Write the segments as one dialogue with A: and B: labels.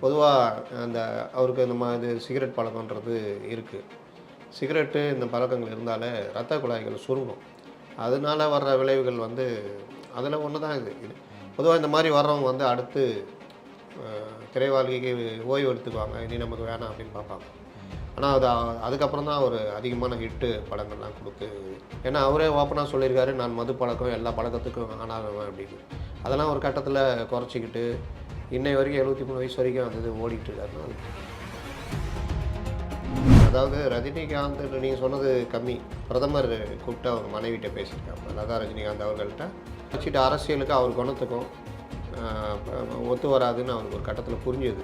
A: பொதுவாக அந்த அவருக்கு இந்த மாதிரி சிகரெட் பழக்கன்றது இருக்குது. சிகரெட்டு இந்த பழக்கங்கள் இருந்தாலே இரத்த குழாய்கள் சுருங்கும். அதனால வர்ற விளைவுகள் வந்து அதில் ஒன்று தான் இது. பொதுவாக இந்த மாதிரி வர்றவங்க வந்து அடுத்து திரை வாழ்க்கைக்கு ஓய்வு எடுத்துக்குவாங்க. இனி நமக்கு வேணாம் அப்படின்னு பார்ப்பாங்க. ஆனால் அதுக்கப்புறம் தான் ஒரு அதிகமான ஹிட்டு படங்கள்லாம் கொடுத்து, ஏன்னா அவரே ஓப்பனாக சொல்லியிருக்காரு, நான் மது பழக்கம் எல்லா பழக்கத்துக்கும் ஆனாகுவேன் அப்படின்னு. அதெல்லாம் ஒரு கட்டத்தில் குறைச்சிக்கிட்டு இன்னை வரைக்கும் 73 வயசு வரைக்கும் அந்த இது ஓடிட்டு இருக்காருன்னா, அதாவது ரஜினிகாந்த் நீங்கள் சொன்னது கம்மி. பிரதமர் கூப்பிட்டு அவங்க மனைவிட்ட பேசியிருக்காங்க. லதா ரஜினிகாந்த் அவர்கள்ட்ட வச்சுட்டு அரசியலுக்கு அவர் குணத்துக்கும் ஒத்து வராதுன்னு அவருக்கு ஒரு கட்டத்தில் புரிஞ்சுது.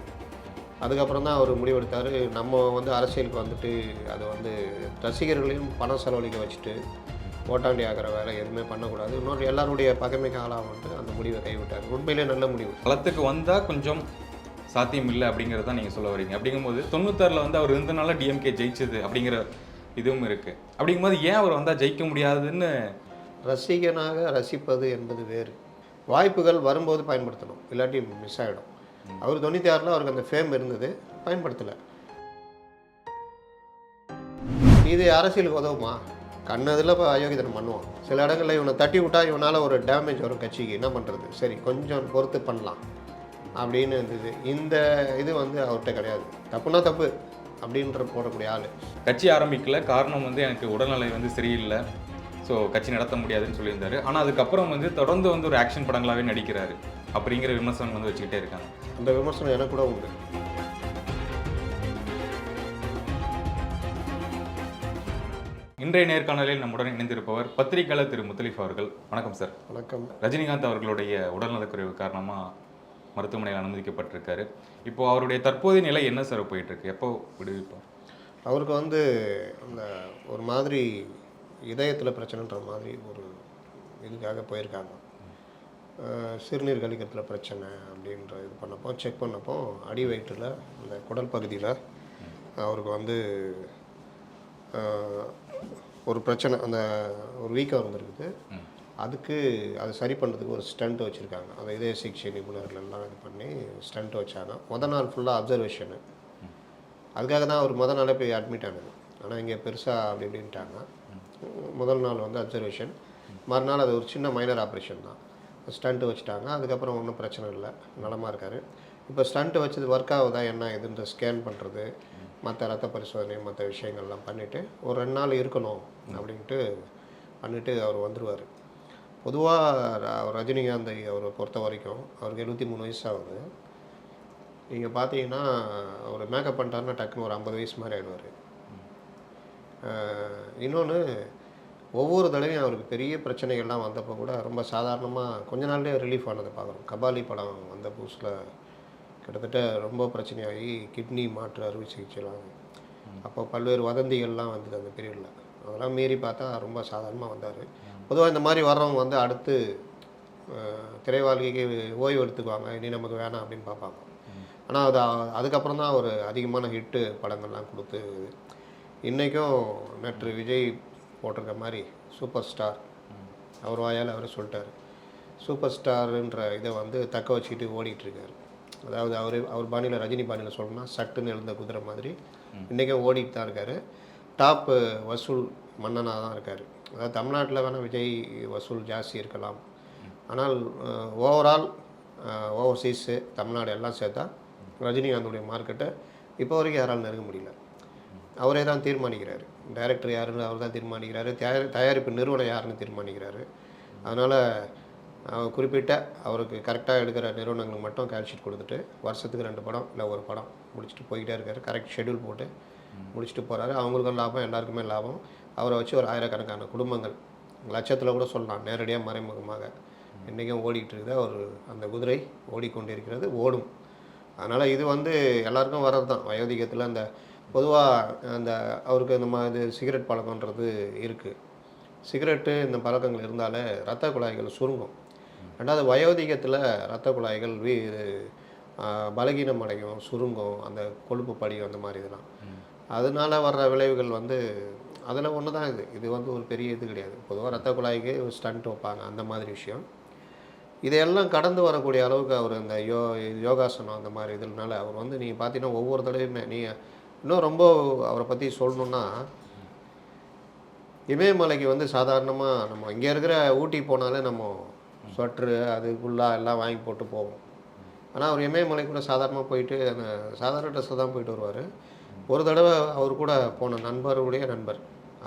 A: அதுக்கப்புறம் தான் அவர் முடிவெடுத்தார், நம்ம வந்து அரசியலுக்கு வந்துட்டு அதை வந்து ரசிகர்களையும் பணம் செலவழிக்க வச்சுட்டு ஓட்டாண்டி ஆகிற வேலை எதுவுமே பண்ணக்கூடாது. இன்னொரு எல்லாருடைய பகைமைக்கு ஆளாக வந்து அந்த முடிவை கைவிட்டார். உண்மையிலே நல்ல முடிவு.
B: களத்துக்கு வந்தால் கொஞ்சம் சாத்தியம் இல்லை அப்படிங்கிறது தான் நீங்கள் சொல்ல வரீங்க. அப்படிங்கும்போது 96ல் வந்து அவர் இருந்தனால டிஎம்கே ஜெயிச்சது அப்படிங்கிற இதுவும் இருக்குது. அப்படிங்கும்போது ஏன் அவர் வந்தால் ஜெயிக்க முடியாதுன்னு?
A: ரசிகனாக ரசிப்பது என்பது வேறு. வாய்ப்புகள் வரும்போது பயன்படுத்தணும், இல்லாட்டி மிஸ் ஆகிடும். அவர் 96ல் அவருக்கு அந்த ஃபேம் இருந்தது, பயன்படுத்தலை. இது அரசியலுக்கு உதவுமா? கண்ணதில் இப்போ அயோக்கியத்தனம் பண்ணுவான். சில இடங்களில் இவனை தட்டி விட்டா இவனால் ஒரு டேமேஜ் வரும் கட்சிக்கு. என்ன பண்ணுறது? சரி கொஞ்சம் பொறுத்து பண்ணலாம் அப்படின்னு இருந்தது. இந்த இது வந்து அவர்கிட்ட கிடையாது. தப்புனா தப்பு அப்படின்ற போடக்கூடிய ஆள்.
B: கட்சி ஆரம்பிக்கல, காரணம் வந்து எனக்கு உடல்நிலை வந்து சரியில்லை, ஸோ கட்சி நடத்த முடியாதுன்னு சொல்லியிருந்தாரு. ஆனால் அதுக்கப்புறம் வந்து தொடர்ந்து வந்து ஒரு ஆக்ஷன் படங்களாகவே நடிக்கிறாரு அப்படிங்கிற விமர்சனம் வந்து வச்சுக்கிட்டே இருக்காங்க.
A: அந்த விமர்சனம் எனக்கு கூட உண்டு.
B: இன்றைய நேர்காணலில் நம்முடன் இணைந்திருப்பவர் பத்திரிகையாளர் திரு முத்தலீஃப் அவர்கள். வணக்கம் சார்.
A: வணக்கம்.
B: ரஜினிகாந்த் அவர்களுடைய உடல்நலக்குறைவு காரணமாக மருத்துவமனையில் அனுமதிக்கப்பட்டிருக்காரு. இப்போது அவருடைய தற்போதைய நிலை என்ன சார் போயிட்டுருக்கு? எப்போ விடுவிப்போம்?
A: அவருக்கு வந்து அந்த ஒரு மாதிரி இதயத்தில் பிரச்சனைன்ற மாதிரி ஒரு இதுக்காக போயிருக்காங்க. சிறுநீர் கழிக்கிறதுல பிரச்சனை அப்படின்ற இது பண்ணப்போ செக் பண்ணப்போ அடி வயிற்றில் அந்த குடல் பகுதியில் அவருக்கு வந்து ஒரு பிரச்சனை, அந்த ஒரு வீக்கம் இருந்திருக்குது. அதுக்கு அதை சரி பண்ணுறதுக்கு ஒரு ஸ்டண்ட் வச்சுருக்காங்க. அந்த இதய சிகிச்சை நிபுணர்கள்லாம் இது பண்ணி ஸ்டண்ட் வச்சாங்க. நாள் ஃபுல்லாக அப்சர்வேஷனு. அதுக்காக தான் அவர் நாளே போய் அட்மிட் ஆனது. ஆனால் இங்கே பெருசாக அப்படி இப்படின்ட்டாங்க. முதல் நாள் வந்து அப்சர்வேஷன், மறுநாள் அது ஒரு சின்ன மைனர் ஆப்ரேஷன் தான். ஸ்டண்ட்டு வச்சுட்டாங்க. அதுக்கப்புறம் ஒன்றும் பிரச்சனை இல்லை, நலமாக இருக்கார். இப்போ ஸ்டண்ட்டு வச்சது ஒர்க் ஆகுதா என்ன இதுன்ற ஸ்கேன் பண்ணுறது, மற்ற ரத்த பரிசோதனை மற்ற விஷயங்கள்லாம் பண்ணிவிட்டு ஒரு 2 நாள் இருக்கணும் அப்படின்ட்டு பண்ணிவிட்டு அவர் வந்துடுவார். பொதுவாக ரஜினிகாந்தை அவரை பொறுத்த வரைக்கும் அவருக்கு 73 வயசு ஆகுது. நீங்கள் பார்த்தீங்கன்னா அவர் மேக்கப் பண்ணிட்டாருன்னா டக்குன்னு ஒரு 50 வயசு மாதிரி ஆகிடுவார். இன்னொன்று, ஒவ்வொரு தடவையும் அவருக்கு பெரிய பிரச்சனைகள்லாம் வந்தப்போ கூட ரொம்ப சாதாரணமாக கொஞ்ச நாள்லேயே ரிலீஃப் ஆனதை பார்க்குறோம். கபாலி படம் வந்த புதுசில் கிட்டத்தட்ட ரொம்ப பிரச்சனையாகி கிட்னி மாற்று அறுவை சிகிச்சைலாம், அப்போ பல்வேறு வதந்திகள்லாம் வந்தது அந்த பீரியடில். அதெல்லாம் மீறி பார்த்தா ரொம்ப சாதாரணமாக வந்தார். பொதுவாக இந்த மாதிரி வர்றவங்க வந்து அடுத்து திரை வாழ்க்கைக்கு ஓய்வு எடுத்துக்குவாங்க, இனி நமக்கு வேணாம் அப்படின்னு பார்ப்பாங்க. ஆனால் அதுக்கப்புறம் தான் ஒரு அதிகமான ஹிட்டு படங்கள்லாம் கொடுத்து, இன்றைக்கும் நேற்று விஜய் போட்டிருக்க மாதிரி சூப்பர் ஸ்டார், அவர் வாயால் அவரை சொல்லிட்டார். சூப்பர் ஸ்டாருன்ற இதை வந்து தக்க வச்சுக்கிட்டு ஓடிட்டுருக்காரு. அதாவது அவர் பாணியில், ரஜினி பாணியில் சொல்லணும்னா சட்டுன்னு எழுந்த குதிரை மாதிரி இன்றைக்கும் ஓடிட்டு தான் இருக்கார். டாப்பு வசூல் மன்னனாக தான் இருக்கார். அதாவது தமிழ்நாட்டில் வேணால் விஜய் வசூல் ஜாஸ்தி இருக்கலாம், ஆனால் ஓவரால் ஓவர்சீஸு தமிழ்நாடு எல்லாம் சேர்த்தா ரஜினிகாந்தோடைய மார்க்கெட்டை இப்போ வரைக்கும் யாராலும் நெருங்க முடியல. அவரே தான் தீர்மானிக்கிறார். டைரக்டர் யாருன்னு அவர் தான் தீர்மானிக்கிறாரு, தயாரிப்பு நிறுவனம் யாருன்னு தீர்மானிக்கிறாரு. அதனால் குறிப்பிட்ட அவருக்கு கரெக்டாக எடுக்கிற நிறுவனங்களுக்கு மட்டும் கேஷ் ஷீட் கொடுத்துட்டு வருஷத்துக்கு 2 படம் இல்லை 1 படம் முடிச்சுட்டு போய்கிட்டே இருக்கார். கரெக்ட் ஷெட்யூல் போட்டு முடிச்சுட்டு போகிறாரு. அவங்களுக்கும் லாபம், எல்லாருக்குமே லாபம். அவரை வச்சு ஒரு ஆயிரக்கணக்கான குடும்பங்கள், லட்சத்தில் கூட சொல்லலாம், நேரடியாக மறைமுகமாக இன்றைக்கும் ஓடிக்கிட்டு இருக்குது. அவர் அந்த குதிரை ஓடிக்கொண்டிருக்கிறது, ஓடும். அதனால் இது வந்து எல்லாருக்கும் வர்றது தான். வயோதிகத்தில் அந்த பொதுவாக அந்த அவருக்கு இந்த மாதிரி சிகரெட் பழக்கன்றது இருக்குது. சிகரெட்டு இந்த பழக்கங்கள் இருந்தாலே இரத்த குழாய்கள் சுருங்கும். ரெண்டாவது, வயோதிகத்தில் இரத்த குழாய்கள் பலகீனம் அடையும், சுருங்கும், அந்த கொழுப்பு படியும், அந்த மாதிரி இதெல்லாம். அதனால வர்ற விளைவுகள் வந்து அதில் ஒன்று தான் இது. இது வந்து ஒரு பெரிய இது கிடையாது. பொதுவாக இரத்த குழாய்க்கு ஒரு ஸ்டண்ட் வைப்பாங்க, அந்த மாதிரி விஷயம். இதையெல்லாம் கடந்து வரக்கூடிய அளவுக்கு அவர் அந்த யோகாசனம் அந்த மாதிரி இதனால அவர் வந்து நீங்கள் பார்த்தீங்கன்னா ஒவ்வொரு தடவையுமே நீங்கள் இன்னும் ரொம்ப அவரை பற்றி சொல்லணுன்னா, இமயமலைக்கு வந்து சாதாரணமாக நம்ம இங்கே இருக்கிற ஊட்டி போனாலே நம்ம ஸ்வெட்ரு அதுக்குள்ளே எல்லாம் வாங்கி போட்டு போவோம். ஆனால் அவர் இமயமலை கூட சாதாரணமாக போயிட்டு அந்த சாதாரண ட்ரெஸ்ஸில் தான் போயிட்டு வருவார். ஒரு தடவை அவர் கூட போன நண்பருடைய நண்பர்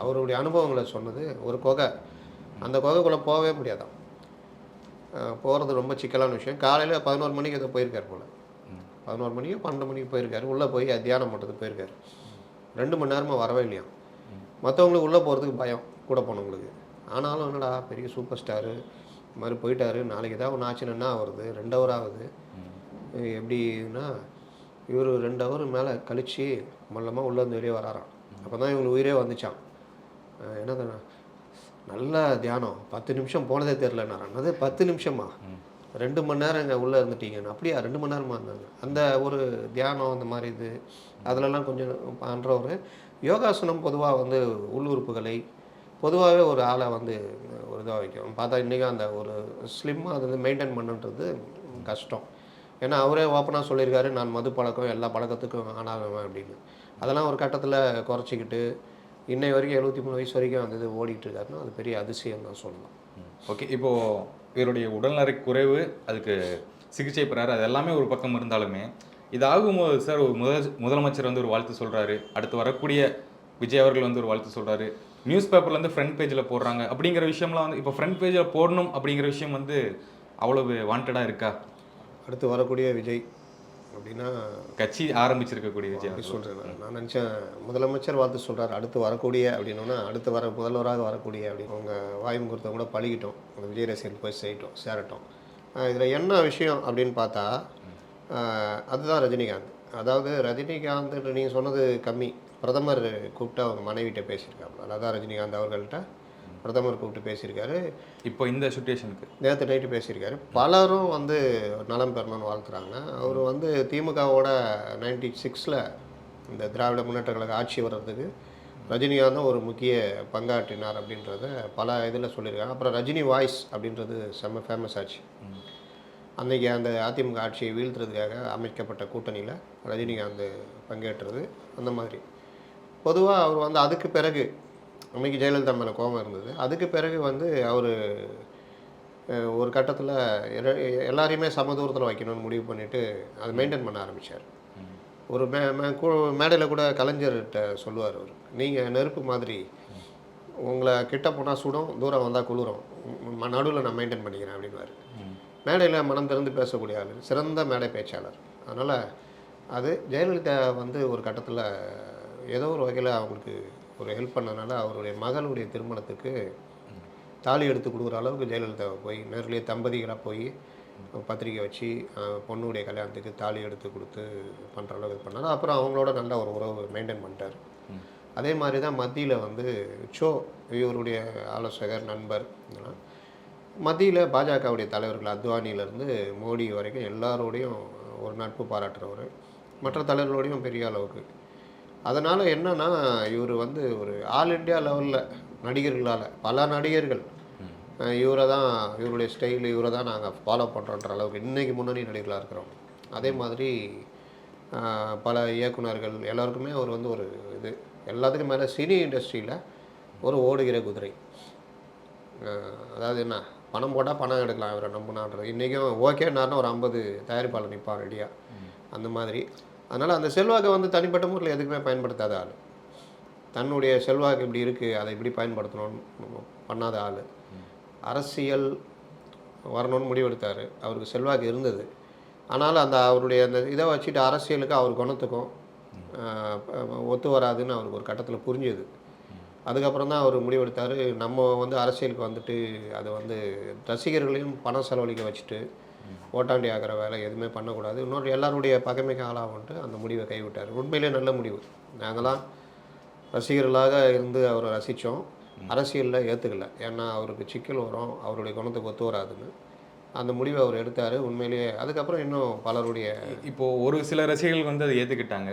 A: அவருடைய அனுபவங்களை சொன்னது, ஒரு குகை, அந்த குகைக்குள்ளே போகவே முடியாதாம். போகிறது ரொம்ப சிக்கலான விஷயம். காலையில் 11 மணிக்கு ஏதோ போயிருக்கார் போல், 11 மணிக்கு 12 மணிக்கு போயிருக்காரு. உள்ளே போய் தியானம் பண்ணுறதுக்கு போயிருக்காரு. 2 மணி நேரமாக வரவே இல்லையாம். மற்றவங்களுக்கு உள்ளே போகிறதுக்கு பயம் கூட போனவங்களுக்கு. ஆனாலும் என்னடா பெரிய சூப்பர் ஸ்டாரு இந்த மாதிரி போயிட்டாரு, நாளைக்கு ஏதாவது ஒன்று ஆச்சுன்னா என்ன ஆகுறது, 2 ஹவர் ஆகுது எப்படின்னா, இவர் 2 ஹவர் மேலே கழித்து மல்லமாக உள்ளேருந்து வெளியே வராராம். அப்போ தான் இவங்களுக்கு உயிரே வந்துச்சான். என்னது நல்ல தியானம் 10 நிமிஷம் போனதே தெரிலன்னாரான். அது 10 நிமிஷமா 2 மணி நேரம் இங்கே உள்ளே இருந்துட்டீங்கன்னு. அப்படியா 2 மணி நேரமாக இருந்தாங்க. அந்த ஒரு தியானம் அந்த மாதிரி இது அதிலெல்லாம் கொஞ்சம் பண்ணுறவர். யோகாசனம் பொதுவாக வந்து உள்ளுறுப்புகளை பொதுவாகவே ஒரு ஆளை வந்து ஒரு இதாக வைக்கும். பார்த்தா இன்றைக்கும் அந்த ஒரு ஸ்லிம்மாக அது வந்து மெயின்டைன் பண்ணுன்றது கஷ்டம். ஏன்னா அவரே ஓப்பனாக சொல்லியிருக்காரு, நான் மது பழக்கம் எல்லா பழக்கத்துக்கும் ஆனாகுவேன் அப்படின்னு. அதெல்லாம் ஒரு கட்டத்தில் குறைச்சிக்கிட்டு இன்னை வரைக்கும் 73 வயசு வரைக்கும் அந்த இது ஓடிட்டு இருக்காருன்னா அது பெரிய அதிசயம் தான் சொல்லலாம்.
B: ஓகே, இப்போது இவருடைய உடல்நலை குறைவு, அதுக்கு சிகிச்சை பெறாரு, அது எல்லாமே ஒரு பக்கம் இருந்தாலுமே இது ஆகும்போது சார் ஒரு முதலமைச்சர் வந்து ஒரு வாழ்த்து சொல்கிறாரு, அடுத்து வரக்கூடிய விஜய் அவர்கள் வந்து ஒரு வாழ்த்து சொல்கிறாரு, நியூஸ் பேப்பர்லேருந்து ஃப்ரண்ட் பேஜில் போடுறாங்க அப்படிங்கிற விஷயம்லாம் வந்து இப்போ ஃப்ரண்ட் பேஜில் போடணும் அப்படிங்கிற விஷயம் வந்து அவ்வளவு வாண்டடாக இருக்கா?
A: அடுத்து வரக்கூடிய விஜய் அப்படின்னா
B: கட்சி ஆரம்பிச்சிருக்கக்கூடிய விஜய்
A: அப்படி சொல்கிறேன். நான் நினச்சேன் முதலமைச்சர் வாழ்த்து சொல்கிறார், அடுத்து வரக்கூடிய அப்படின்னா அடுத்து வர முதல்வராக வரக்கூடிய அப்படின்னு அவங்க வாய் முகூர்த்தம் கூட பழகிட்டோம். அந்த விஜய் ரசிகர்கள் போய் சேரட்டும். இதில் என்ன விஷயம் அப்படின்னு பார்த்தா அதுதான் ரஜினிகாந்த். அதாவது ரஜினிகாந்த் நீங்கள் சொன்னது கம்மி. பிரதமர் கூப்பிட்டு அவங்க மனைவிட்ட பேசியிருக்காங்க. அதான் ரஜினிகாந்த் அவர்கள்ட்ட பிரதமர் கூப்பிட்டு பேசியிருக்காரு.
B: இப்போ இந்த சுச்சுவேஷனுக்கு
A: நேற்று நைட்டு பேசியிருக்காரு. பலரும் வந்து நலம் பெறணும்னு வாழ்த்துறாங்க. அவர் வந்து திமுகவோட 96ல் இந்த திராவிட முன்னேற்ற கழக ஆட்சி வர்றதுக்கு ரஜினிகாந்த் ஒரு முக்கிய பங்காற்றினார் அப்படின்றத பல இதில் சொல்லியிருக்காங்க. அப்புறம் ரஜினி வாய்ஸ் அப்படின்றது செம்ம ஃபேமஸ் ஆச்சு. அன்றைக்கி அந்த அதிமுக ஆட்சியை வீழ்த்துறதுக்காக அமைக்கப்பட்ட கூட்டணியில் ரஜினிகாந்த் பங்கேற்றது அந்த மாதிரி. பொதுவாக அவர் வந்து அதுக்கு பிறகு அன்றைக்கி ஜெயலலிதா மேலே கோபம் இருந்தது. அதுக்கு பிறகு வந்து அவர் ஒரு கட்டத்தில் எல்லாரையுமே சமதூரத்தில் வைக்கணும்னு முடிவு பண்ணிவிட்டு அதை மெயின்டைன் பண்ண ஆரம்பித்தார். ஒரு மேடையில் கூட கலைஞர்கிட்ட சொல்லுவார் அவர், நீங்கள் நெருப்பு மாதிரி, உங்களை கிட்ட போனால் சுடும், தூரம் வந்தால் குளிரும், நடுவில் நான் மெயின்டைன் பண்ணிக்கிறேன் அப்படின்வார். மேடையில் மனம் திறந்து பேசக்கூடிய ஆள், சிறந்த மேடை பேச்சாளர். அதனால் அது ஜெயலலிதா வந்து ஒரு கட்டத்தில் ஏதோ ஒரு வகையில் அவங்களுக்கு ஒரு ஹெல்ப் பண்ணதுனால அவருடைய மகளுடைய திருமணத்துக்கு தாலி எடுத்து கொடுக்குற அளவுக்கு ஜெயலலிதா போய் நேர்லேயே தம்பதிகளாக போய் பத்திரிக்கை வச்சு பொண்ணுடைய கல்யாணத்துக்கு தாலி எடுத்து கொடுத்து பண்ணுற அளவுக்கு இது பண்ணாங்க. அப்புறம் அவங்களோட நல்ல ஒரு உறவு மெயின்டைன் பண்ணிட்டார். அதே மாதிரி தான் மத்தியில் வந்து இவருடைய ஆலோசகர் நண்பர் இதெல்லாம் மத்தியில் பாஜகவுடைய தலைவர்கள் அத்வானியிலேருந்து மோடி வரைக்கும் எல்லாரோடையும் ஒரு நட்பு பாராட்டுறவர், மற்ற தலைவர்களோடையும் பெரிய அளவுக்கு. அதனால் என்னென்னா இவர் வந்து ஒரு ஆல் இண்டியா லெவலில் நடிகர்களால் பல நடிகர்கள் இவரை தான், இவருடைய ஸ்டைல் இவரை தான் நாங்கள் ஃபாலோ பண்ணுறோன்ற அளவுக்கு இன்றைக்கி முன்னணி நடிகர்களாக இருக்கிறோம். அதே மாதிரி பல இயக்குநர்கள் எல்லாருக்குமே அவர் வந்து ஒரு இது எல்லாத்துக்கும் மேலே சினி இண்டஸ்ட்ரியில் ஒரு ஓடுகிற குதிரை. அதாவது என்ன, பணம் போட்டால் பணம் எடுக்கலாம் இவரை நம்பினான்றது. இன்றைக்கும் ஓகேன்னாருன்னா ஒரு 50 தயாரிப்பாளர் நிற்பான் ரெடியாக அந்த மாதிரி. அதனால் அந்த செல்வாக்கை வந்து தனிப்பட்ட முறையில் எதுக்குமே பயன்படுத்தாத ஆள், தன்னுடைய செல்வாக்கு இப்படி இருக்குது அதை இப்படி பயன்படுத்தணும்னு பண்ணாத ஆள். அரசியல் வரணும்னு முடிவெடுத்தார். அவருக்கு செல்வாக்கு இருந்தது. ஆனாலும் அந்த அவருடைய அந்த இதை வச்சுட்டு அரசியலுக்கு அவர் குணத்துக்கும் ஒத்து வராதுன்னு அவருக்கு ஒரு கட்டத்தில் புரிஞ்சுது. அதுக்கப்புறம் தான் அவர் முடிவெடுத்தார், நம்ம வந்து அரசியலுக்கு வந்துட்டு அதை வந்து ரசிகர்களையும் பணம் செலவழிக்க வச்சுட்டு ஓட்டாண்டி ஆகிற வேலை எதுவுமே பண்ணக்கூடாது, இன்னொரு எல்லாருடைய பகைமைக்கு ஆளாகும்ட்டு அந்த முடிவை கைவிட்டார். உண்மையிலே நல்ல முடிவு. நாங்களாம் ரசிகர்களாக இருந்து அவரை ரசித்தோம், அரசியலில் ஏற்றுக்கல. ஏன்னா அவருக்கு சிக்கல் வரும், அவருடைய குணத்துக்கு ஒத்து வராதுன்னு அந்த முடிவை அவர் எடுத்தார். உண்மையிலேயே அதுக்கப்புறம் இன்னும் பலருடைய
B: இப்போது ஒரு சில ரசிகர்கள் வந்து அதை ஏற்றுக்கிட்டாங்க,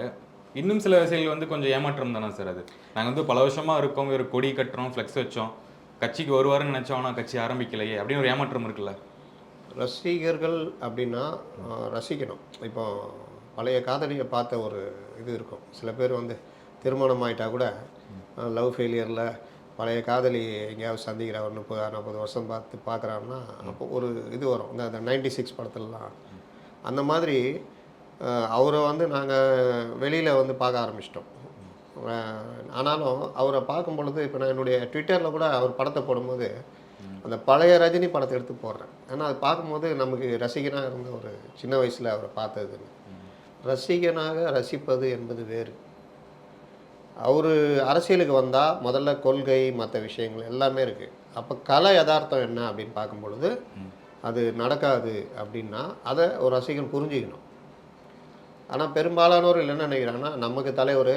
B: இன்னும் சில ரசிகர்கள் வந்து கொஞ்சம் ஏமாற்றம் தானே சார். அது நாங்கள் வந்து பல வருஷமாக இருக்கோம், ஒரு கொடி கட்டுறோம், ஃப்ளெக்ஸ் வச்சோம், கட்சிக்கு வருவாருன்னு நினச்சோம், ஆனால் கட்சி ஆரம்பிக்கலையே அப்படின்னு ஒரு ஏமாற்றம் இருக்குல்ல.
A: ரசிகர்கள் அப்படின்னா ரசிக்கணும். இப்போ பழைய காதலிய பார்த்த ஒரு இது இருக்கும். சில பேர் வந்து திருமணம் ஆயிட்டா கூட லவ் ஃபெயிலியரில் பழைய காதலி எங்கேயாவது சந்திக்கிறா ஒரு 30 40 வருஷம் பார்க்குறான்னா அப்போ ஒரு இது வரும். இந்த 96 படத்துலலாம் அந்த மாதிரி அவரை வந்து நாங்கள் வெளியில் வந்து பார்க்க ஆரம்பிச்சிட்டோம். ஆனாலும் அவரை பார்க்கும் பொழுது இப்போ நான் என்னுடைய ட்விட்டரில் கூட அவர் படத்தை போடும்போது அந்த பழைய ரஜினி படத்தை எடுத்து போடுறேன். ஏன்னா அது பார்க்கும்போது நமக்கு ரசிகனாக இருந்த ஒரு சின்ன வயசில் அவரை பார்த்ததுன்னு. ரசிகனாக ரசிப்பது என்பது வேறு. அவர் அரசியலுக்கு வந்தால் முதல்ல கொள்கை மற்ற விஷயங்கள் எல்லாமே இருக்குது. அப்போ கலை யதார்த்தம் என்ன அப்படின்னு பார்க்கும் பொழுது அது நடக்காது அப்படின்னா அதை ஒரு ரசிகன் புரிஞ்சுக்கணும். ஆனால் பெரும்பாலானோர் என்ன நினைக்கிறாங்கன்னா நமக்கு தலைவர்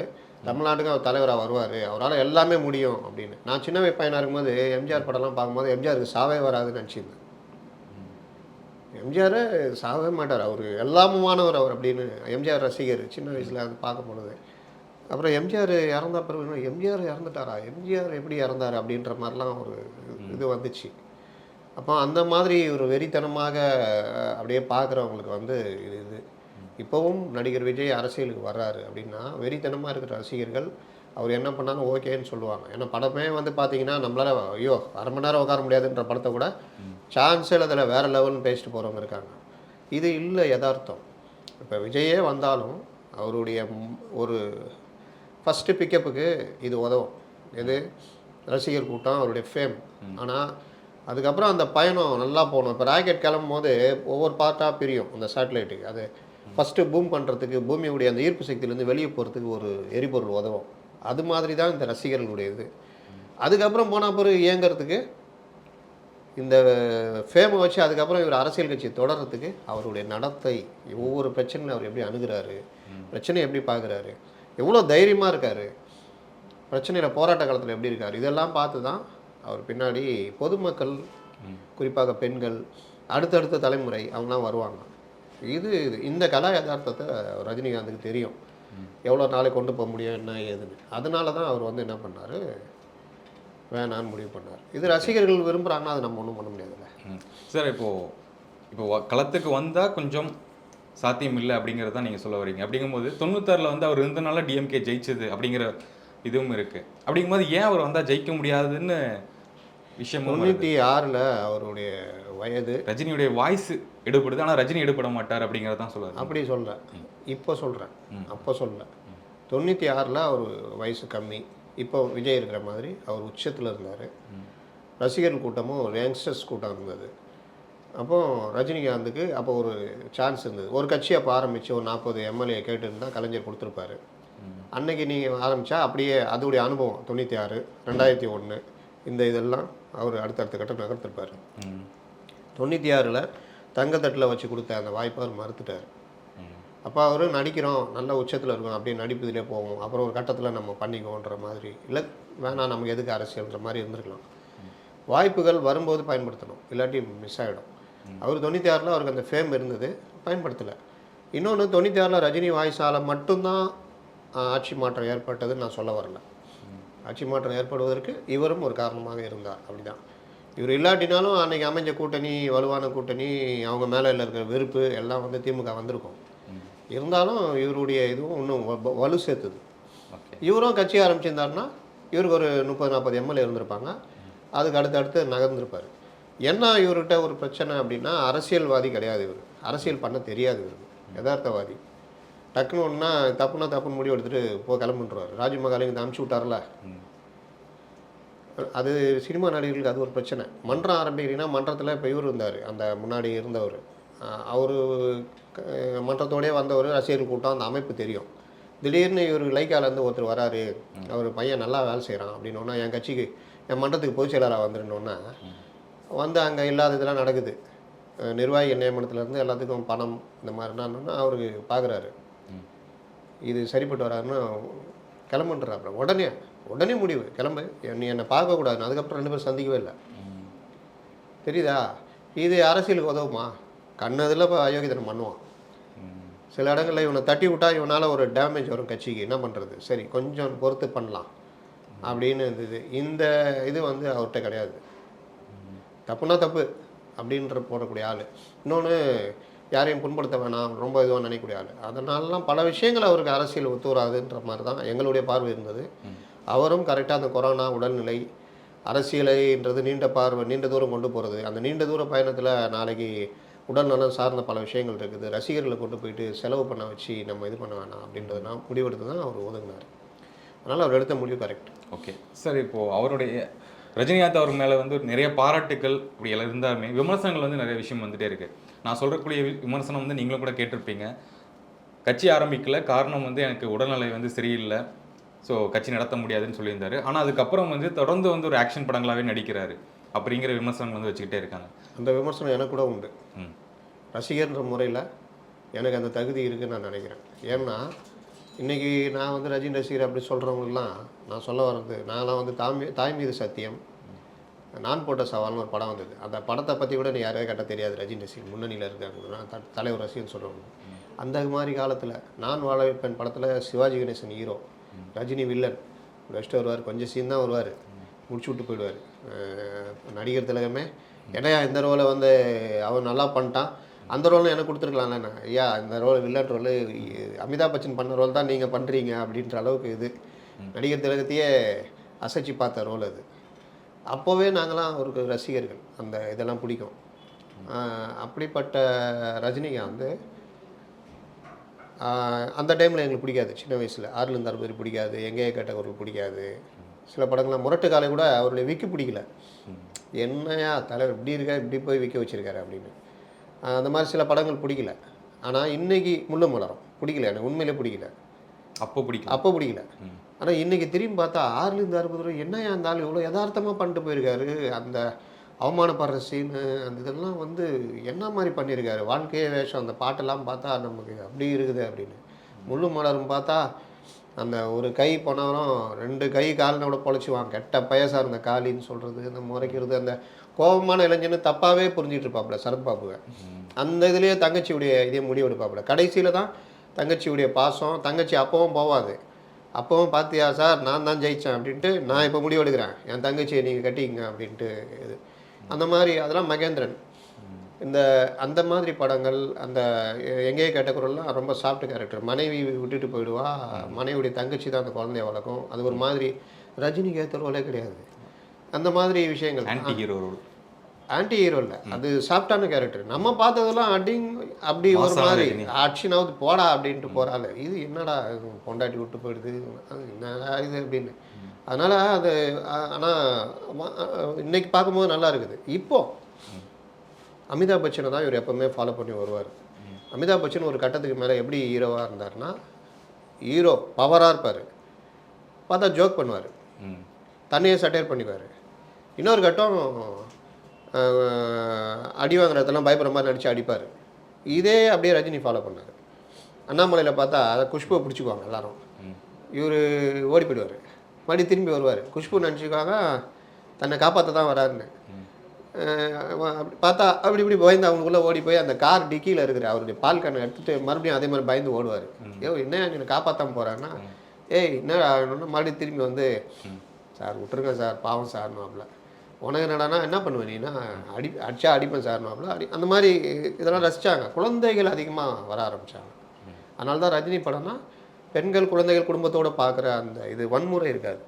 A: தமிழ்நாட்டுக்கு அவர் தலைவராக வருவார், அவரால் எல்லாமே முடியும் அப்படின்னு. நான் சின்ன பையனாக இருக்கும்போது எம்ஜிஆர் படம்லாம் பார்க்கும்போது எம்ஜிஆருக்கு சாவே வராதுன்னு நினச்சிருந்தேன். எம்ஜிஆர் சாகவே மாட்டார், அவர் எல்லாமுமானவர் அவர் அப்படின்னு எம்ஜிஆர் ரசிகர் சின்ன வயசில் அது பார்க்கும் பொழுது. அப்புறம் எம்ஜிஆர் இறந்த பிறகு எம்ஜிஆர் இறந்துட்டாரா, எம்ஜிஆர் எப்படி இறந்தார் அப்படின்ற மாதிரிலாம் ஒரு இது வந்துச்சு. அப்போ அந்த மாதிரி ஒரு வெறித்தனமாக அப்படியே பார்க்குறவங்களுக்கு வந்து இது இப்போவும் நடிகர் விஜய் அரசியலுக்கு வர்றாரு அப்படின்னா வெறித்தனமாக இருக்கிற ரசிகர்கள் அவர் என்ன பண்ணாலும் ஓகேன்னு சொல்லுவாங்க. ஏன்னா படமே வந்து பார்த்தீங்கன்னா நம்மளால் ஐயோ அரை மணி நேரம் உட்கார முடியாதுன்ற படத்தை கூட சான்ஸே அதில் வேறு லெவல்னு பேசிட்டு போகிறவங்க இருக்காங்க. இது இல்லை யதார்த்தம். இப்போ விஜயே வந்தாலும் அவருடைய ஒரு ஃபஸ்ட்டு பிக்கப்புக்கு இது உதவும். எது ரசிகர் கூட்டம், அவருடைய ஃபேம். ஆனால் அதுக்கப்புறம் அந்த பயணம் நல்லா போகணும். இப்போ ராக்கெட் கிளம்பும் போது ஒவ்வொரு பார்ட்டாக பிரியும் அந்த சேட்டலைட்டுக்கு. அது ஃபஸ்ட்டு பூம் பண்ணுறதுக்கு பூமியுடைய அந்த ஈர்ப்பு சக்தியிலேருந்து வெளியே போகிறதுக்கு ஒரு எரிபொருள் உதவும். அது மாதிரி தான் இந்த ரசிகர்களுடைய இது. அதுக்கப்புறம் போனால் பிறகு இயங்கிறதுக்கு இந்த ஃபேமை வச்சு அதுக்கப்புறம் இவர் அரசியல் கட்சி தொடர்றதுக்கு அவருடைய நடத்தை, ஒவ்வொரு பிரச்சனையும் அவர் எப்படி அணுகிறாரு, பிரச்சனையை எப்படி பார்க்குறாரு, எவ்வளோ தைரியமாக இருக்கார், பிரச்சனையில் போராட்ட காலத்தில் எப்படி இருக்கார், இதெல்லாம் பார்த்து தான் அவர் பின்னாடி பொதுமக்கள் குறிப்பாக பெண்கள் அடுத்தடுத்த தலைமுறை அவங்களாம் வருவாங்க. இது இந்த கலா யதார்த்தத்தை ரஜினிகாந்துக்கு தெரியும், எவ்வளோ நாளைக்கு கொண்டு போக முடியும் என்ன ஏதுன்னு. அதனால தான் அவர் வந்து என்ன பண்ணார், வேணான்னு முடிவு பண்ணார். இது ரசிகர்கள் விரும்புகிறாங்கன்னா அது நம்ம ஒன்றும் பண்ண முடியாதுல்ல
B: சார். இப்போ களத்துக்கு வந்தால் கொஞ்சம் சாத்தியம் இல்லை அப்படிங்கிறது தான் நீங்கள் சொல்ல வரீங்க. அப்படிங்கும்போது 96 வந்து அவர் இருந்தனால டிஎம்கே ஜெயிச்சது அப்படிங்கிற இதுவும் இருக்குது. அப்படிங்கும்போது ஏன் அவர் வந்தால் ஜெயிக்க முடியாதுன்னு விஷயம்
A: 96 அவருடைய வயது,
B: ரஜினியுடைய வாய்ஸ் எடுபடுது, ஆனால் ரஜினி எடுபட மாட்டார் அப்படிங்கிறதான் சொல்லுவார்.
A: அப்படி சொல்ல இப்போ சொல்கிறேன், அப்போ சொல்ல 96 அவர் வயசு கம்மி. இப்போ விஜய் இருக்கிற மாதிரி அவர் உச்சத்தில் இருந்தார். ரசிகர்கள் கூட்டமும் ஒரு யங்ஸ்டர்ஸ் கூட்டம் இருந்தது. அப்போது ரஜினிகாந்துக்கு அப்போ ஒரு சான்ஸ் இருந்தது. ஒரு கட்சி அப்போ ஆரம்பித்து ஒரு 40 எம்எல்ஏ கேட்டுருந்தால் கலைஞர் கொடுத்துருப்பாரு. அன்னைக்கு நீங்கள் ஆரம்பித்தா அப்படியே அதோடைய அனுபவம் 96 2001 இந்த இதெல்லாம் அவர் அடுத்தடுத்த கட்டம் நகர்த்திருப்பார். 96 தங்கத்தட்டில் வச்சு கொடுத்த அந்த வாய்ப்பை அவர் மறுத்துட்டார். அப்போ அவர் நடிக்கிறோம் நல்ல உச்சத்தில் இருக்கும் அப்படியே நடிப்பதிலே போவோம், அப்புறம் ஒரு கட்டத்தில் நம்ம பண்ணிக்குவோன்ற மாதிரி, இல்லை வேணாம் நமக்கு எதுக்கு அரசியல்ன்ற மாதிரி இருந்திருக்கலாம். வாய்ப்புகள் வரும்போது பயன்படுத்தணும், இல்லாட்டி மிஸ் ஆகிடும். அவர் 96 அவருக்கு அந்த ஃபேம் இருந்தது, பயன்படுத்தலை. இன்னொன்று 96 ரஜினி வாய்ஸால் மட்டும்தான் ஆட்சி மாற்றம் ஏற்பட்டதுன்னு நான் சொல்ல வரல. ஆட்சி மாற்றம் ஏற்படுவதற்கு இவரும் ஒரு காரணமாக இருந்தார். அப்படிதான் இவர் இல்லாட்டினாலும் அன்றைக்கி அமைஞ்ச கூட்டணி, வலுவான கூட்டணி, அவங்க மேலே இருக்கிற வெறுப்பு எல்லாம் வந்து திமுக வந்திருக்கும். இருந்தாலும் இவருடைய இதுவும் இன்னும் வலு சேர்த்துது. இவரும் கட்சி ஆரம்பிச்சிருந்தாருன்னா இவருக்கு ஒரு 30-40 எம்எல்ஏ இருந்திருப்பாங்க. அதுக்கு அடுத்தடுத்து நகர்ந்திருப்பார். என்ன இவர்கிட்ட ஒரு பிரச்சனை அப்படின்னா அரசியல்வாதி கிடையாது இவர், அரசியல் பண்ண தெரியாது இவருக்கு, யதார்த்தவாதி. டக்குன்னு ஒன்றா தப்புன்னு முடிவு எடுத்துகிட்டு கிளம்புன்றார். ராஜ்மகாலிங்க அனுப்பிச்சி விட்டார்ல, அது சினிமா நடிகர்களுக்கு அது ஒரு பிரச்சனை. மன்றம் ஆரம்பிக்கிறீங்கன்னா மன்றத்தில் இப்போ இவர் இருந்தார், அந்த முன்னாடி இருந்தவர், அவர் மன்றத்தோடய வந்தவர், ரசிகர்கள் கூட்டம், அந்த அமைப்பு தெரியும். திடீர்னு இவர் லைக்காலேருந்து ஒருத்தர் வராரு, அவர் பையன் நல்லா வேலை செய்கிறான் அப்படின்னோன்னா, என் கட்சிக்கு என் மன்றத்துக்கு பொதுச் செயலராக வந்துருந்தோன்னா வந்து அங்கே இல்லாத இதெல்லாம் நடக்குது. நிர்வாகி நியமனத்துலேருந்து எல்லாத்துக்கும் பணம் இந்த மாதிரினா அவருக்கு பார்க்குறாரு, இது சரிப்பட்டு வராதுன்னு கிளம்புன்றாப்புல. உடனே முடிவு, கிளம்பு, நீ என்னை பார்க்கக்கூடாதுன்னு. அதுக்கப்புறம் 2 பேரும் சந்திக்கவே இல்லை. தெரியுதா? இது அரசியலுக்கு உதவுமா? கண்ணதில் இப்போ அயோக்கியத்தனம் பண்ணுவான். சில இடங்களில் இவனை தட்டி விட்டா இவனால் ஒரு டேமேஜ் வரும் கட்சிக்கு, என்ன பண்ணுறது, சரி கொஞ்சம் பொறுத்து பண்ணலாம் அப்படின்னு இருந்தது. இந்த இது வந்து அவர்கிட்ட கிடையாது. தப்புனா தப்பு, அப்படின்ற போடக்கூடிய ஆள். இன்னொன்று யாரையும் புண்படுத்த வேணாம், ரொம்ப இதுவாக நினைக்கக்கூடிய ஆள். அதனாலலாம் பல விஷயங்கள் அவருக்கு அரசியல் ஒத்து வராதுன்ற மாதிரி தான் எங்களுடைய பார்வை இருந்தது. அவரும் கரெக்டாக அந்த கொரோனா, உடல்நிலை, அரசியலைன்றது நீண்ட தூரம் கொண்டு போகிறது. அந்த நீண்ட தூர பயணத்தில் நாளைக்கு உடல்நலம் சார்ந்த பல விஷயங்கள் இருக்குது. ரசிகர்களை கொண்டு போயிட்டு செலவு பண்ண வச்சு நம்ம இது பண்ண வேணாம் அப்படின்றதுனா முடிவெடுத்து தான் அவர் ஒதுங்கினார். அதனால் அவர் எடுத்த முடிவு கரெக்ட்.
B: ஓகே சார், இப்போது அவருடைய ரஜினிகாந்த் அவர் மேலே வந்து நிறைய பாராட்டுக்கள் இப்படி எல்லாம் இருந்தாலுமே விமர்சனங்கள் வந்து நிறைய விஷயம் வந்துகிட்டே இருக்குது. நான் சொல்கிறக்கூடிய விமர்சனம் வந்து நீங்களும் கூட கேட்டிருப்பீங்க. கட்சி ஆரம்பிக்கல, காரணம் வந்து எனக்கு உடல்நிலை வந்து சரியில்லை, ஸோ கட்சி நடத்த முடியாதுன்னு சொல்லியிருந்தாரு. ஆனால் அதுக்கப்புறம் வந்து தொடர்ந்து வந்து ஒரு ஆக்ஷன் படங்களாகவே நடிக்கிறாரு அப்படிங்கிற விமர்சனங்கள் வந்து வச்சுக்கிட்டே இருக்காங்க.
A: அந்த விமர்சனம் எனக்கு கூட உண்டு. ரசிகர்ன்ற முறையில் எனக்கு அந்த தகுதி இருக்குதுன்னு நான் நினைக்கிறேன். ஏன்னா இன்றைக்கி நான் வந்து ரஜினி ரசிகர் அப்படி சொல்கிறவங்கலாம் நான் சொல்ல வர்றது, நான்லாம் வந்து தாய் மீது சத்தியம், நான் போட்ட சவால்னு ஒரு படம் வந்தது. அந்த படத்தை பற்றி கூட நீ யாரையும் கேட்டால் தெரியாது. ரஜினி ரசிகர் முன்னணியில் இருக்காங்க, தலைவர் ரசிகர்னு சொல்கிறவங்க. அந்த மாதிரி காலத்தில் நான் வாழ வைப்பேன் படத்தில் சிவாஜி கணேசன் ஹீரோ, ரஜினி வில்லன், வச்சுட்டு வருவார், கொஞ்சம் சீன் தான் வருவார், முடிச்சு விட்டு போயிடுவார். நடிகர் திலகமே என்னையா இந்த ரோலை வந்து அவன் நல்லா பண்ணிட்டான், அந்த ரோல் எனக்கு கொடுத்துருக்கலாம்ல, ஐயா இந்த role villain role Amitabh Bachchan பண்ண ரோல் தான் நீங்கள் பண்ணுறீங்க அப்படின்ற அளவுக்கு இது நடிகர் திலகத்தையே அசைச்சு பார்த்த ரோல் அது. அப்போவே நாங்களாம் அவருக்கு ரசிகர்கள், அந்த இதெல்லாம் பிடிக்கும். அப்படிப்பட்ட ரஜினிகாந்த் அந்த டைமில் எங்களுக்கு பிடிக்காது. சின்ன வயசில் 6லேருந்து 60 பிடிக்காது, எங்கேயே கேட்டவர்கள் பிடிக்காது. சில படங்கள்லாம் முரட்டு காலை கூட அவருடைய விற்க பிடிக்கல. என்னையா தலைவர் இப்படி இருக்கா, இப்படி போய் விற்க வச்சுருக்காரு அப்படின்னு. அந்த மாதிரி சில படங்கள் பிடிக்கல. ஆனால் இன்றைக்கி முள்ளு மலரும் பிடிக்கல, எனக்கு உண்மையிலே பிடிக்கல. அப்போ பிடிக்கல. ஆனால் இன்றைக்கி திரும்பி பார்த்தா 6லேருந்து 60 என்னையா அந்த ஆள் இவ்வளோ யதார்த்தமாக பண்ணிட்டு போயிருக்காரு. அந்த அவமானப்படுற சீனு, அந்த இதெல்லாம் வந்து என்ன மாதிரி பண்ணியிருக்காரு, வாழ்க்கையே வேஷம். அந்த பாட்டெல்லாம் பார்த்தா நமக்கு அப்படி இருக்குது அப்படின்னு. முள்ளு மலரும் பார்த்தா அந்த ஒரு கை போனவரும் 2 கை காலின கூட பொழைச்சிவான், கெட்ட பயசாக இருந்த காலின்னு சொல்கிறது, இந்த முறைக்கிறது, அந்த கோபமான இளைஞன்னு தப்பாகவே புரிஞ்சிட்டு இருப்பாப்புல சரத்பாபுவை. அந்த இதுலேயே தங்கச்சியுடைய இதே முடிவு எடுப்பாப்புல. கடைசியில் தான் தங்கச்சியுடைய பாசம், தங்கச்சி அப்பவும் போவாது, அப்பவும் பார்த்தியா சார் நான் தான் ஜெயித்தேன் அப்படின்ட்டு, நான் இப்போ முடிவு எடுக்கிறேன், என் தங்கச்சியை நீங்கள் கட்டிங்க அப்படின்ட்டு. இது அந்த மாதிரி அதெல்லாம் மகேந்திரன். அந்த மாதிரி படங்கள், அந்த எங்கேயே கேட்ட குரல்லாம் ரொம்ப சாஃப்ட் கேரக்டர். மனைவி விட்டுட்டு போயிடுவா, மனைவியுடைய தங்கச்சி தான் அந்த குழந்தைய வளர்க்கும். அது ஒரு மாதிரி ரஜினிக்கு ஏற்ற ரோலே கிடையாது. அந்த மாதிரி விஷயங்கள் ஆன்டி ஹீரோ இல்லை, அது சாஃப்டான கேரக்டர். நம்ம பார்த்ததெல்லாம் அப்படி ஒரு மாதிரி ஆக்ஷனாவது போடா அப்படின்ட்டு போகிறாள். இது என்னடா பொண்டாட்டி விட்டு போயிடுது, என்னடா இது அப்படின்னு. அதனால் அது ஆனால் இன்றைக்கி பார்க்கும்போது நல்லா இருக்குது. இப்போது அமிதாப் பச்சனை தான் இவர் எப்போவுமே ஃபாலோ பண்ணி வருவார். அமிதாப் பச்சன் ஒரு கட்டத்துக்கு மேலே எப்படி ஹீரோவாக இருந்தார்னா, ஹீரோ பவராக இருப்பார், பார்த்தா ஜோக் பண்ணுவார், தன்னையே சட்டையர் பண்ணிக்குவார். இன்னொரு கட்டம் அடி வாங்குறதெல்லாம் பயப்படுற மாதிரி நடித்து அடிப்பார். இதே அப்படியே ரஜினி ஃபாலோ பண்ணார். அண்ணாமலையில் பார்த்தா அதை குஷ்புவை பிடிச்சிக்குவாங்க எல்லாரும், இவர் ஓடி போயிடுவார், மறுபடியும் திரும்பி வருவார். குஷ்பு நினச்சிக்குவாங்க தன்னை காப்பாற்ற தான் வராருன்னு. பார்த்தா அப்படி இப்படி பயந்து அவங்களுக்குள்ளே ஓடி போய் அந்த கார் டிக்கியில் இருக்கிற அவருடைய பால் கண்ணை எடுத்துகிட்டு மறுபடியும் அதே மாதிரி பயந்து ஓடுவார். என்ன என்னை காப்பாற்றாமல் போகிறான்னா, ஏய் என்ன மறுபடியும் திரும்பி வந்து சார் விட்டுருங்க சார் பாவம் சார்னாப்புல, உனக்கு என்னடானா என்ன பண்ணுவேன் நீனா, அடிச்சா அடிப்பேன் சார்னாப்புல அந்த மாதிரி இதெல்லாம் ரசித்தாங்க. குழந்தைகள் அதிகமாக வர ஆரம்பித்தாங்க. அதனால தான் ரஜினி படம்னா பெண்கள் குழந்தைகள் குடும்பத்தோடு பார்க்குற அந்த இது வன்முறை இருக்காது,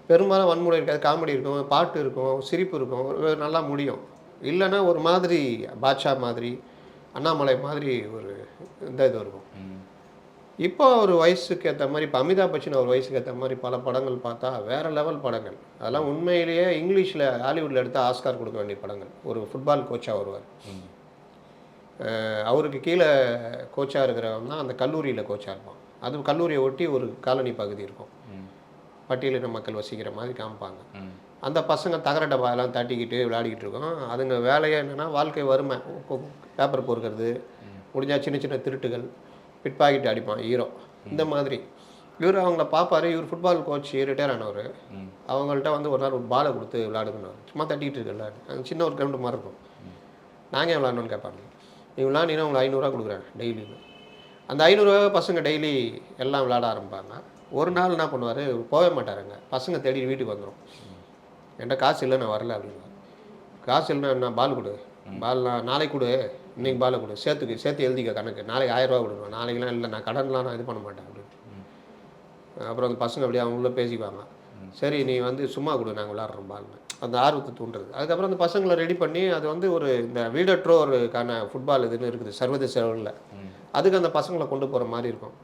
A: பெரும்பாலும் வன்முறை இருக்காது. காமெடி இருக்கும், பாட்டு இருக்கும், சிரிப்பு இருக்கும், நல்லா முடியும். இல்லைன்னா ஒரு மாதிரி பாட்ஷா மாதிரி, அண்ணாமலை மாதிரி ஒரு இந்த இது இருக்கும். இப்போ ஒரு வயசுக்கு ஏற்ற மாதிரி, இப்போ அமிதாப் பச்சன் ஒரு வயசுக்கு ஏற்ற மாதிரி பல படங்கள் பார்த்தா வேறு லெவல் படங்கள். அதெல்லாம் உண்மையிலேயே இங்கிலீஷில் ஹாலிவுட்டில் எடுத்து ஆஸ்கார் கொடுக்க வேண்டிய படங்கள். ஒரு ஃபுட்பால் கோச்சாக வருவார், அவருக்கு கீழே கோச்சாக இருக்கிறவன் தான் அந்த கல்லூரியில் கோச்சாக இருப்பான். அது கல்லூரியை ஒட்டி ஒரு காலனி பகுதி இருக்கும், பட்டியலின மக்கள் வசிக்கிற மாதிரி காமிப்பாங்க. அந்த பசங்க தகர டப்பாயெல்லாம் தட்டிக்கிட்டு விளையாடிக்கிட்டு இருக்கோம். அதுங்க வேலையே என்னென்னா வாழ்க்கை வறுமை, பேப்பர் பொறுக்கிறது, முடிஞ்சால் சின்ன சின்ன திருட்டுகள், பிட் பாக்கெட் அடிப்பான் ஹீரோ. இந்த மாதிரி இவர் அவங்கள பார்ப்பார். இவர் ஃபுட்பால் கோச் ரிட்டையர் ஆனவர். அவங்கள்ட்ட வந்து ஒரு நாள் ஒரு பாலை கொடுத்து விளையாடுக்கணும், சும்மா தட்டிக்கிட்டு இருக்குல்ல, அங்கே சின்ன ஒரு கிரவுண்டு மாதிரி இருக்கும். நாங்கள் ஏன் விளாட்ணுன்னு கேட்பாங்க. நீ விளாண்டினா உங்களுக்கு 500 ரூபா கொடுக்குறேன் டெய்லின்னு. அந்த 500 ரூபா பசங்க டெய்லி எல்லாம் விளையாட ஆரம்பிப்பாங்க. ஒரு நாள் என்ன பண்ணுவார், போகவே மாட்டாருங்க, பசங்க தேடி வீட்டுக்கு வந்துடும். என்கிட்ட காசு இல்லை நான் வரல அப்படின்னு. காசு இல்லைன்னா என்ன பால் கொடு, பால் நாளைக்கு கொடு, இன்றைக்கி பாலை கொடு, சேர்த்து எழுதிக்க கணக்கு, நாளைக்கு 1000 ரூபா கொடுங்க, நாளைக்கெலாம் இல்லை நான் கடன்லாம் நான் இது பண்ண மாட்டேன் அப்படின்னு. அப்புறம் அந்த பசங்க அப்படியே அவங்கள பேசிக்குவாங்க, சரி நீ வந்து சும்மா கொடு நாங்கள் விளாட்றோம் பால்னு, அந்த ஆர்வத்தை தூண்டுறது. அதுக்கப்புறம் அந்த பசங்களை ரெடி பண்ணி அது வந்து ஒரு இந்த வீடற்றோருக்கான ஃபுட்பால் இதுன்னு இருக்குது சர்வதேச அளவில், அதுக்கு அந்த பசங்களை கொண்டு போகிற மாதிரி இருக்கும்.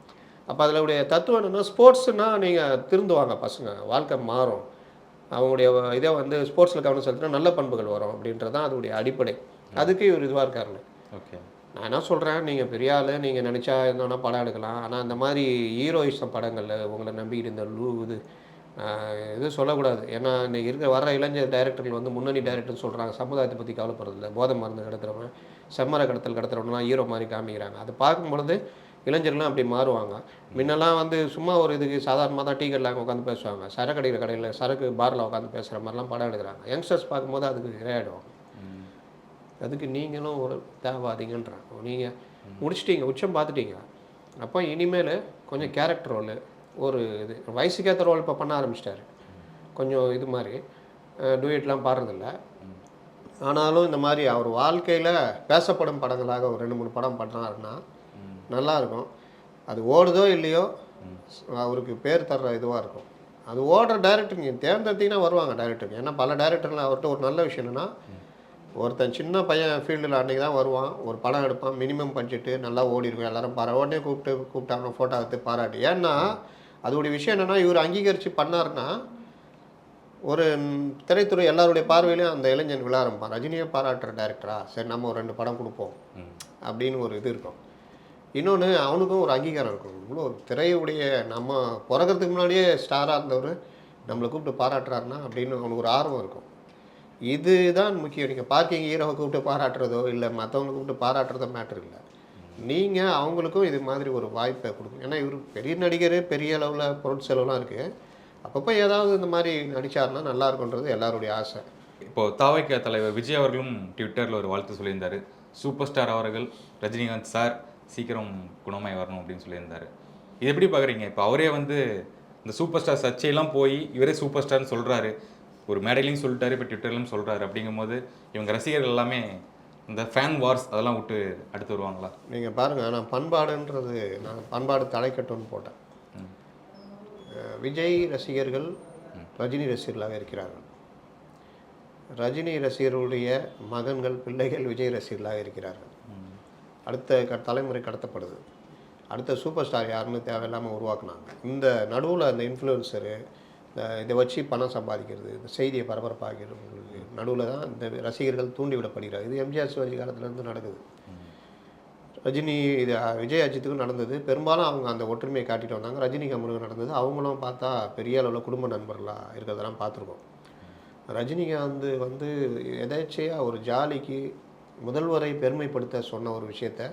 A: அப்போ அதில் தத்துவம் என்னென்னா, ஸ்போர்ட்ஸ்னால் நீங்கள் திருந்துவாங்க பசங்க, வாழ்க்கை மாறும், அவங்களுடைய இதை வந்து ஸ்போர்ட்ஸில் கவனம் செலுத்தினா நல்ல பண்புகள் வரும் அப்படின்றது தான் அதோடைய அடிப்படை. அதுக்கு இவர் இதுவாக இருக்காருன்னு.
B: ஓகே, நான்
A: என்ன சொல்கிறேன், நீங்கள் பெரிய ஆள், நீங்கள் நினச்சா இருந்தோன்னா படம் எடுக்கலாம், ஆனால் அந்த மாதிரி ஹீரோயிசம் படங்களில் உங்களை நம்பிக்கிட்டு இந்த இது சொல்லக்கூடாது. ஏன்னா இன்றைக்கி இருக்கிற வர்ற இளைஞர் டைரக்டர்கள் வந்து முன்னணி டைரக்டர்னு சொல்கிறாங்க, சமுதாயத்தை பற்றி கவலைப்படுறதில்ல, போதை மருந்து கடத்துறவன், செம்மர கடத்துறவங்கலாம் ஹீரோ மாதிரி காமிக்கிறாங்க. அதை பார்க்கும்பொழுது இளைஞர்களும் அப்படி மாறுவாங்க. முன்னெல்லாம் வந்து சும்மா ஒரு இதுக்கு சாதாரணமாக தான் டீ கடையில் உட்காந்து பேசுவாங்க, சரக்கு அடிக்கிற கடையில் சரக்கு பாரில் உட்காந்து பேசுகிற மாதிரிலாம் படம் எடுக்கிறாங்க. யங்ஸ்டர்ஸ் பார்க்கும்போது அதுக்கு இரையாயிடுவாங்க. அதுக்கு நீங்களும் ஒரு தேவாதீங்கன்றாங்க. நீங்கள் முடிச்சிட்டீங்க, உச்சம் பார்த்துட்டீங்க, அப்போ இனிமேல் கொஞ்சம் கேரக்டர் ரோலு, ஒரு இது வயசுக்கேற்ற ரோல் இப்போ பண்ண ஆரம்பிச்சிட்டாரு. கொஞ்சம் இது மாதிரி டூயட்லாம் பாடுறதில்ல, ஆனாலும் இந்த மாதிரி அவர் வாழ்க்கையில் பேசப்படும் படங்களாக ஒரு 2-3 படம் பண்ணாருன்னா நல்லாயிருக்கும். அது ஓடுதோ இல்லையோ அவருக்கு பேர் தர்ற இதுவாக இருக்கும். அது ஓடுற டைரக்டர் நீங்கள் தேர்ந்தெடுத்தீங்கன்னா வருவாங்க டைரக்டருக்கு. ஏன்னா பல டைரக்டரில் அவர்கிட்ட ஒரு நல்ல விஷயம் என்னென்னா, ஒருத்தன் சின்ன பையன் ஃபீல்டில் அன்றைக்கி தான் வருவான், ஒரு படம் எடுப்பான், மினிமம் பட்ஜெட்டு, நல்லா ஓடிருக்கும், எல்லாரும் உடனே கூப்பிட்டாங்க ஃபோட்டோ எடுத்து பாராட்டி. ஏன்னா அதோடைய விஷயம் என்னென்னா, இவர் அங்கீகரித்து பண்ணாருன்னா ஒரு திரைத்துறை எல்லாருடைய பார்வையிலையும் அந்த இளைஞன் விழ ஆரம்பிப்பான். ரஜினியை பாராட்டுற டைரக்டரா, சரி நம்ம ஒரு 2 படம் கொடுப்போம் அப்படின்னு ஒரு இது இருக்கும். இன்னொன்று அவனுக்கும் ஒரு அங்கீகாரம் இருக்கும். இவ்வளோ திரையுடைய நம்ம பிறக்கிறதுக்கு முன்னாடியே ஸ்டாராக இருந்தவர் நம்மளை கூப்பிட்டு பாராட்டுறாருன்னா அப்படின்னு அவனுக்கு ஒரு ஆர்வம் இருக்கும். இதுதான் முக்கியம். நீங்கள் பார்க்கிங் ஹீரோவை கூப்பிட்டு பாராட்டுறதோ இல்லை மற்றவங்களை கூப்பிட்டு பாராட்டுறதோ மேட்ரு இல்லை. நீங்கள் அவங்களுக்கும் இது மாதிரி ஒரு வாய்ப்பை கொடுக்கணும். ஏன்னா இவர் பெரிய நடிகர், பெரிய அளவில் பொருட்செலவுலாம் இருக்குது. அப்பப்போ ஏதாவது இந்த மாதிரி நடித்தாருன்னா நல்லா இருக்குன்றது எல்லாருடைய ஆசை.
B: இப்போது தாவைக்க தலைவர் விஜய் அவர்களும் ட்விட்டரில் ஒரு வாழ்த்து சொல்லியிருந்தார். சூப்பர் ஸ்டார் அவர்கள் ரஜினிகாந்த் சார் சீக்கிரம் குணமாய் வரணும் அப்படின்னு சொல்லியிருந்தார். இது எப்படி பார்க்குறீங்க? இப்போ அவரே வந்து இந்த சூப்பர் ஸ்டார் சர்ச்சையெல்லாம் போய் இவரே சூப்பர் ஸ்டார்னு சொல்கிறாரு, ஒரு மேடையிலையும் சொல்லிட்டாரு, இப்போ ட்விட்டர்லையும் சொல்கிறாரு. அப்படிங்கும்போது இவங்க ரசிகர்கள் எல்லாமே இந்த ஃபேன் வார்ஸ் அதெல்லாம் விட்டு அடுத்து வருவாங்களா?
A: நீங்கள் பாருங்கள், நான் பண்பாடுன்றது நான் பண்பாடு தலைக்கட்டும்னு போட்டேன். விஜய் ரசிகர்கள் ரஜினி ரசிகர்களாக இருக்கிறார்கள். ரஜினி ரசிகர்களுடைய மகன்கள், பிள்ளைகள் விஜய் ரசிகர்களாக இருக்கிறார்கள். அடுத்த தலைமுறை கடத்தப்படுது. அடுத்த சூப்பர் ஸ்டார் யாருன்னு தேவையில்லாமல் உருவாக்குனாங்க. இந்த நடுவில் அந்த இன்ஃப்ளூயன்சரு இதை வச்சு பணம் சம்பாதிக்கிறது, இந்த செய்தியை பரபரப்பாகிறவங்களுக்கு நடுவில் தான் இந்த ரசிகர்கள் தூண்டிவிடப்படுகிறார். இது எம்ஜிஆர் சிவாஜி காலத்துலேருந்து நடக்குது. ரஜினி இது விஜய் அஜித்துக்கும் நடந்தது. பெரும்பாலும் அவங்க அந்த ஒற்றுமையை காட்டிட்டு வந்தாங்க. ரஜினிக்கு முருகன் நடந்தது. அவங்களும் பார்த்தா பெரிய அளவில் குடும்ப நண்பர்களாக இருக்கிறதெல்லாம் பார்த்துருக்கோம். ரஜினிகாந்த் வந்து எதாச்சியாக ஒரு ஜாலிக்கு முதல்வரை பெருமைப்படுத்த சொன்ன ஒரு விஷயத்தை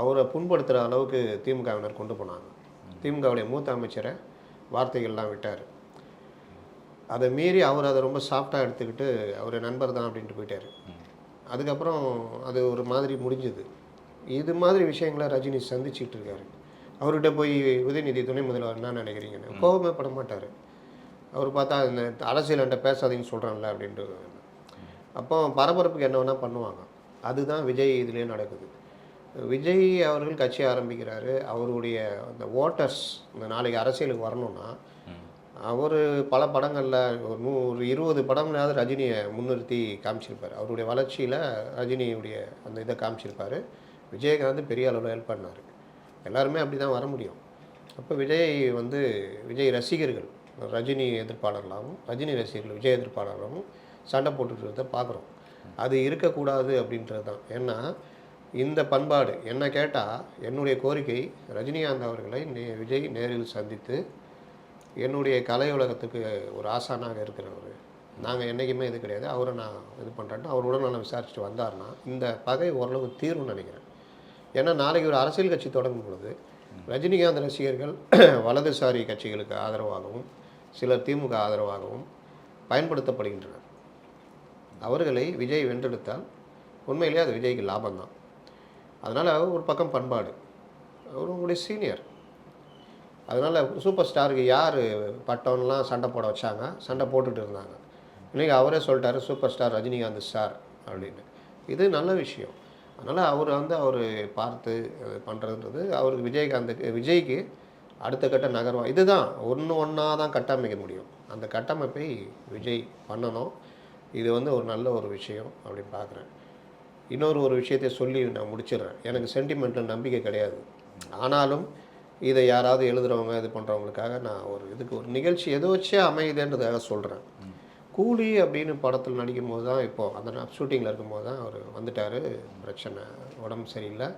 A: அவரை புண்படுத்துகிற அளவுக்கு திமுகவினர் கொண்டு போனாங்க. திமுகவுடைய மூத்த அமைச்சரை வார்த்தைகள்லாம் விட்டார். அதை மீறி அவர் அதை ரொம்ப சாஃப்டாக எடுத்துக்கிட்டு அவர் நண்பர் தான் அப்படின்ட்டு போயிட்டார். அதுக்கப்புறம் அது ஒரு மாதிரி முடிஞ்சுது. இது மாதிரி விஷயங்களை ரஜினி சந்திச்சுட்டு இருக்காரு. அவர்கிட்ட போய் உதயநிதி துணை முதல்வர் என்ன நினைக்கிறீங்கன்னு கோபமே பட மாட்டார். அவர் பார்த்தா இந்த அரசியல் என்கிட்ட பேசாதீங்கன்னு சொல்கிறான்ல அப்படின்ட்டு. அப்போ பரபரப்புக்கு என்ன வேணால் பண்ணுவாங்க. அதுதான் விஜய் இதுலேயே நடக்குது. விஜய் அவர்கள் கட்சி ஆரம்பிக்கிறாரு. அவருடைய அந்த ஓட்டர்ஸ் இந்த நாளைக்கு அரசியலுக்கு வரணும்னா அவர் பல படங்களில் ஒரு 20 படங்களாவது ரஜினியை முன்னிறுத்தி காமிச்சிருப்பார். அவருடைய வளர்ச்சியில் ரஜினியுடைய அந்த இதை காமிச்சிருப்பார். விஜயகாந்த் பெரிய அளவில் ஹெல்ப் பண்ணார். எல்லாருமே அப்படி தான் வர முடியும். அப்போ விஜய் ரசிகர்கள் ரஜினி எதிர்ப்பாளர்களாகவும் ரஜினி ரசிகர்கள் விஜய் எதிர்ப்பாளர்களாகவும் சண்டை போட்டுக்கிறத பார்க்குறோம். அது இருக்கக்கூடாது அப்படின்றது தான். ஏன்னா இந்த பண்பாடு என்ன கேட்டால் என்னுடைய கோரிக்கை, ரஜினிகாந்த் அவர்களை விஜய் நேரில் சந்தித்து என்னுடைய கலை உலகத்துக்கு ஒரு ஆசானாக இருக்கிறவர், நாங்கள் என்றைக்குமே இது கிடையாது, அவரை நான் இது பண்ணுறேன்னா அவரோட நான் விசாரிச்சுட்டு வந்தார்னா இந்த பகை ஓரளவு தீர்வுன்னு நினைக்கிறேன். ஏன்னா நாளைக்கு ஒரு அரசியல் கட்சி தொடங்கும் பொழுது ரஜினிகாந்த் ரசிகர்கள் வலதுசாரி கட்சிகளுக்கு ஆதரவாகவும் சிலர் திமுக ஆதரவாகவும் பயன்படுத்தப்படுகின்றனர். அவர்களை விஜய் வென்றெடுத்தால் உண்மையிலேயே அது விஜய்க்கு லாபம்தான். அதனால் ஒரு பக்கம் பண்பாடு, அவருடைய சீனியர். அதனால் சூப்பர் ஸ்டாருக்கு யார் பட்டம்லாம் சண்டை போட வச்சாங்க, சண்டை போட்டுட்டு இருந்தாங்க. இன்றைக்கி அவரே சொல்லிட்டாரு சூப்பர் ஸ்டார் ரஜினிகாந்த் ஸ்டார் அப்படின்னு. இது நல்ல விஷயம். அதனால் அவர் பார்த்து பண்ணுறதுன்றது அவருக்கு விஜய்க்கு அடுத்த கட்ட நகர்வா இதுதான் ஒன்றா தான் கட்டமைக்க முடியும். அந்த கட்டமைப்பை விஜய் பண்ணணும். இது ஒரு நல்ல ஒரு விஷயம் அப்படின்னு பார்க்குறேன். இன்னொரு விஷயத்தை சொல்லி நான் முடிச்சிடுறேன். எனக்கு சென்டிமெண்ட்டில் நம்பிக்கை கிடையாது. ஆனாலும் இதை யாராவது எழுதுகிறவங்க இது பண்ணுறவங்களுக்காக நான் ஒரு நிகழ்ச்சி எதோ வச்சே அமையுதுன்றதுக்காக சொல்கிறேன். கூலி அப்படின்னு படத்தில் நடிக்கும்போது தான் இப்போது அந்த ஷூட்டிங்கில் இருக்கும்போது தான் அவர் வந்துட்டார். பிரச்சனை உடம்பு சரியில்லை.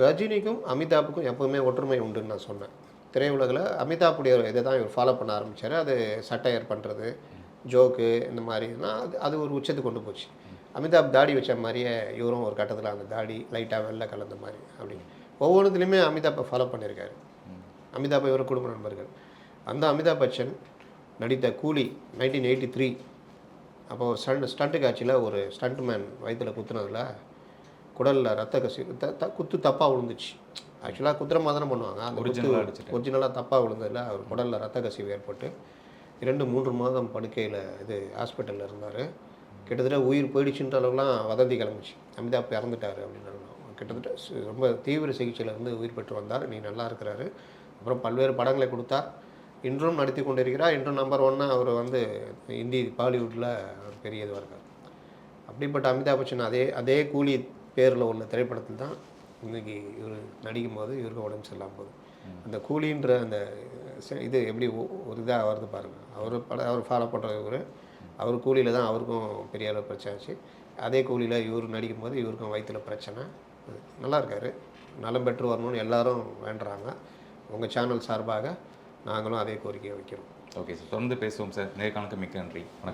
A: ரஜினிக்கும் அமிதாப்புக்கும் எப்போவுமே ஒற்றுமை உண்டுன்னு நான் சொன்னேன். திரையுலகில் அமிதாப்புடைய இதை தான் இவர் ஃபாலோ பண்ண ஆரம்பித்தார். அது சட்டையர் பண்ணுறது, ஜோக்கு இந்த மாதிரினா அது ஒரு உச்சத்துக்கு கொண்டு போச்சு. அமிதாப் தாடி வச்ச மாதிரியே இவரும் ஒரு கட்டத்தில் அந்த தாடி லைட்டாக வெள்ளை கலந்த மாதிரி அப்படின்னு ஒவ்வொன்றுத்துலேயுமே அமிதாப்பை ஃபாலோ பண்ணியிருக்காரு. அமிதாப் இவர் குடும்ப நண்பர்கள். அந்த அமிதாப் பச்சன் நடித்த கூலி 1983 அப்போது ஸ்டண்ட்டு காட்சியில் ஒரு ஸ்டண்ட் மேன் வயிற்றில் குத்துனதில் குடலில் ரத்த கசிவு குத்து தப்பாக விழுந்துச்சு. ஆக்சுவலாக குத்துற மாதிரி தானே பண்ணுவாங்க. அந்த ஒரிஜினலாக தப்பாக விழுந்ததில் அவர் குடலில் ரத்த கசிவு ஏற்பட்டு 2-3 மாதம் படுக்கையில் ஹாஸ்பிட்டலில் இருந்தார். கிட்டத்தட்ட உயிர் போயிடுச்சுன்ற அளவுலாம் வதந்தி கிளம்பிச்சு. அமிதாப் இறந்துட்டார் அப்படின்னு. கிட்டத்தட்ட ரொம்ப தீவிர சிகிச்சையிலேருந்து உயிர் பெற்று வந்தார். நீ நல்லா இருக்கிறாரு. அப்புறம் பல்வேறு படங்களை கொடுத்தார். இன்றும் நடத்தி கொண்டிருக்கிறார். இன்றும் நம்பர் 1 அவர் இந்தி பாலிவுட்டில் பெரிய இதுவாக இருக்கார். அப்படிப்பட்ட அமிதாப் பச்சன் அதே கூலி பேரில் உள்ள திரைப்படத்தில் தான் இன்றைக்கி இவர் நடிக்கும்போது இவருக்கு உடம்பு சரியில்லாமல் போகுது. அந்த கூலின்ற அந்த இது எப்படி ஒரு இதாக வருது பாருங்கள். அவர் ஃபாலோ பண்ணுற அவர் கூலியில் தான் அவருக்கும் பெரிய அளவு பிரச்சனை ஆச்சு. அதே கூலியில் இவர் நடிக்கும்போது இவருக்கும் வயிற்றில் பிரச்சனை. நல்லா இருக்கார். நலம் பெற்று வரணும்னு எல்லாரும் வேண்டுறாங்க. உங்கள் சேனல் சார்பாக நாங்களும் அதே கோரிக்கையை வைக்கிறோம்.
B: ஓகே சார், தொடர்ந்து பேசுவோம் சார். நேர்காணலுக்கு மிக்க நன்றி. வணக்கம்.